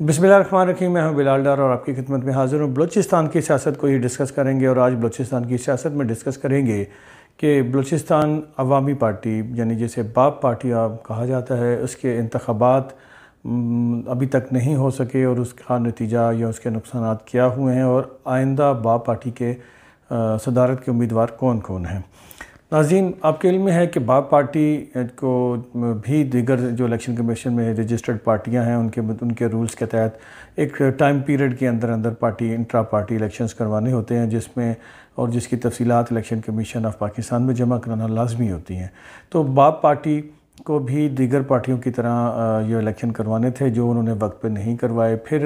बिस्मिल्लाहिर्रहमानिर्रहीम। मैं हूं बिलाल डार और आपकी खिदमत में हाज़िर हूं। बलूचिस्तान की सियासत को ही डिस्कस करेंगे और आज बलूचिस्तान की सियासत में डिस्कस करेंगे कि बलूचिस्तान अवामी पार्टी यानी जिसे बाप पार्टी आप कहा जाता है, उसके इंतख़ाबात अभी तक नहीं हो सके और उसका नतीजा या उसके नुकसान क्या हुए हैं और आइंदा बाप पार्टी के सदारत के उम्मीदवार कौन कौन हैं। नाज़रीन, आपके इल्म में है कि बाप पार्टी को भी दीगर जो इलेक्शन कमीशन में रजिस्टर्ड पार्टियां हैं उनके रूल्स के तहत एक टाइम पीरियड के अंदर पार्टी इंट्रा पार्टी इलेक्शंस करवाने होते हैं, जिसमें और जिसकी तफसीलात इलेक्शन कमीशन ऑफ पाकिस्तान में जमा कराना लाजमी होती हैं। तो बाप पार्टी को भी दीगर पार्टियों की तरह ये इलेक्शन करवाने थे जो उन्होंने वक्त पे नहीं करवाए। फिर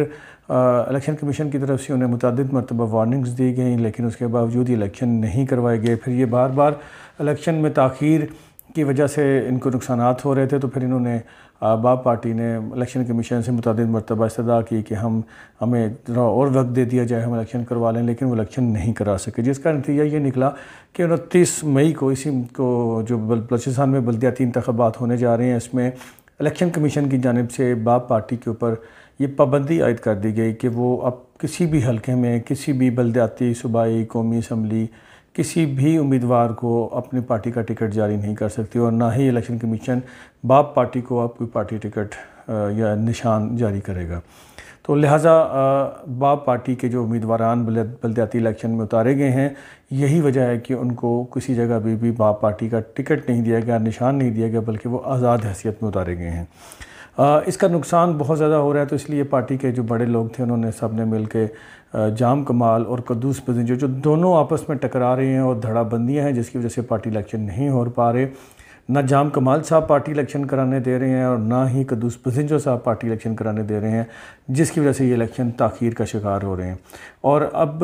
इलेक्शन कमीशन की तरफ से उन्हें मुतअद्दिद मरतबा वार्निंग्स दी गई, लेकिन उसके बावजूद ये इलेक्शन नहीं करवाए गए। फिर ये बार बार इलेक्शन में ताख़ीर की वजह से इनको नुकसानात हो रहे थे, तो फिर इन्होंने बाप पार्टी ने इलेक्शन कमीशन से मुतअद्दिद मरतबा इस्तदा की कि हमें ज़रा और वक्त दे दिया जाए, हम इलेक्शन करवा लें, लेकिन वो इलेक्शन नहीं करा सके, जिसका नतीजा ये निकला कि 29 मई को जो बलूचिस्तान में बल्दियाती इंतख़ाबात होने जा रहे हैं, इसमें इलेक्शन कमीशन की जानिब से बाप पार्टी के ऊपर ये पाबंदी आयद कर दी गई कि वो अब किसी भी हलके में किसी भी बल्दियाती सूबाई कौमी असम्बली किसी भी उम्मीदवार को अपनी पार्टी का टिकट जारी नहीं कर सकती और ना ही इलेक्शन कमीशन बाप पार्टी को अब कोई पार्टी टिकट या निशान जारी करेगा। तो लिहाजा बाप पार्टी के जो उम्मीदवारान बल्दियाती इलेक्शन में उतारे गए हैं, यही वजह है कि उनको किसी जगह भी बाप पार्टी का टिकट नहीं दिया गया, निशान नहीं दिया गया, बल्कि वो आज़ाद हैसियत में उतारे गए हैं। इसका नुकसान बहुत ज़्यादा हो रहा है, तो इसलिए पार्टी के जो बड़े लोग थे उन्होंने सब ने मिल के जाम कमाल और कद्दूस पजिंजो जो दोनों आपस में टकरा रहे हैं और धड़ाबंदियाँ हैं, जिसकी वजह से पार्टी इलेक्शन नहीं हो पा रहे। ना जाम कमाल साहब पार्टी इलेक्शन कराने दे रहे हैं और ना ही कद्दूस पजिंजो साहब पार्टी इलेक्शन कराने दे रहे हैं, जिसकी वजह से ये इलेक्शन ताख़ीर का शिकार हो रहे हैं। और अब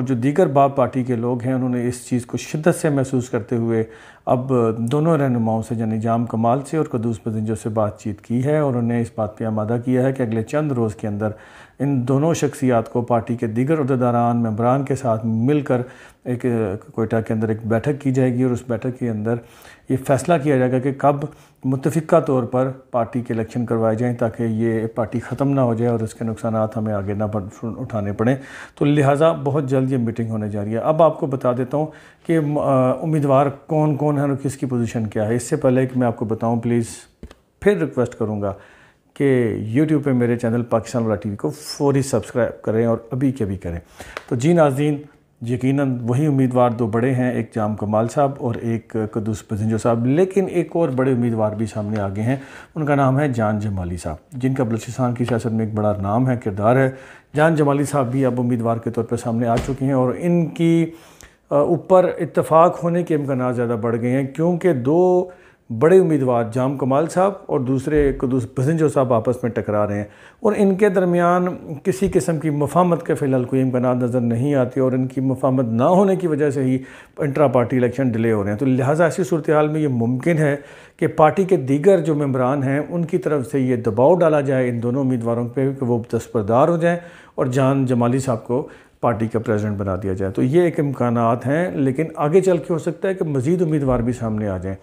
जो दीगर बाप पार्टी के लोग हैं उन्होंने इस चीज़ को शिद्दत से महसूस करते हुए अब दोनों रहनुमाओं से यानी जाम कमाल से और कद्दूस पजिंजो से बातचीत की है और उन्हें इस बात पर आमादा किया है कि अगले चंद रोज़ के अंदर इन दोनों शख्सियात को पार्टी के दीगर अहदेदारान मेंबरान के साथ मिलकर एक कोयटा के अंदर एक बैठक की जाएगी और उस बैठक के अंदर ये फ़ैसला किया जाएगा कि कब मुत्तफ़िक़ा तौर पर पार्टी के इलेक्शन करवाए जाएँ, ताकि ये पार्टी ख़त्म ना हो जाए और इसके नुकसानात हमें आगे ना उठाने पड़ें। तो लिहाजा बहुत जल्द ये मीटिंग होने जा रही है। अब आपको बता देता हूँ कि उम्मीदवार कौन कौन है और किसकी पोजीशन क्या है। इससे पहले कि मैं आपको बताऊँ, प्लीज़ फिर रिक्वेस्ट करूँगा कि यूट्यूब पे मेरे चैनल पाकिस्तान वाला टीवी को फौरी सब्सक्राइब करें और अभी के अभी करें। तो जी नाज़रीन, यकीनन वही उम्मीदवार दो बड़े हैं, एक जाम कमाल साहब और एक कद्दूस पजिंजो साहब, लेकिन एक और बड़े उम्मीदवार भी सामने आ गए हैं। उनका नाम है जान जमाली साहब, जिनका बलूचिस्तान की सियासत में एक बड़ा नाम है, किरदार है। जान जमाली साहब भी अब उम्मीदवार के तौर पर सामने आ चुके हैं और इनकी ऊपर इत्तफाक होने के इम्कान ज़्यादा बढ़ गए हैं, क्योंकि दो बड़े उम्मीदवार जाम कमाल साहब और दूसरे कद्दूस पजिंजो साहब आपस में टकरा रहे हैं और इनके दरमियान किसी किस्म की मुफाहमत के फ़िलहाल कोई इम्कान नज़र नहीं आती और इनकी मुफाहमत ना होने की वजह से ही इंट्रा पार्टी इलेक्शन डिले हो रहे हैं। तो लिहाजा ऐसी सूरत हाल में ये मुमकिन है कि पार्टी के दीगर जो मेंबरान हैं उनकी तरफ से ये दबाव डाला जाए इन दोनों उम्मीदवारों पर कि वो दस्तबरदार हो जाएँ और जान जमाली साहब को पार्टी का प्रेसिडेंट बना दिया जाए। तो ये एक इम्कानात हैं, लेकिन आगे चल के हो सकता है कि मज़ीद उम्मीदवार भी सामने आ जाएँ।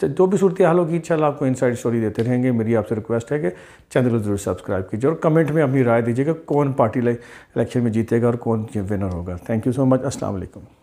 जो भी सूरत हाल होगी इंशाल्लाह आपको इनसाइड स्टोरी देते रहेंगे। मेरी आपसे रिक्वेस्ट है कि चैनल को ज़रूर सब्सक्राइब कीजिए और कमेंट में अपनी राय दीजिएगा कौन पार्टी इलेक्शन में जीतेगा और कौन विनर होगा। Thank you so much. अस्सलाम वालेकुम।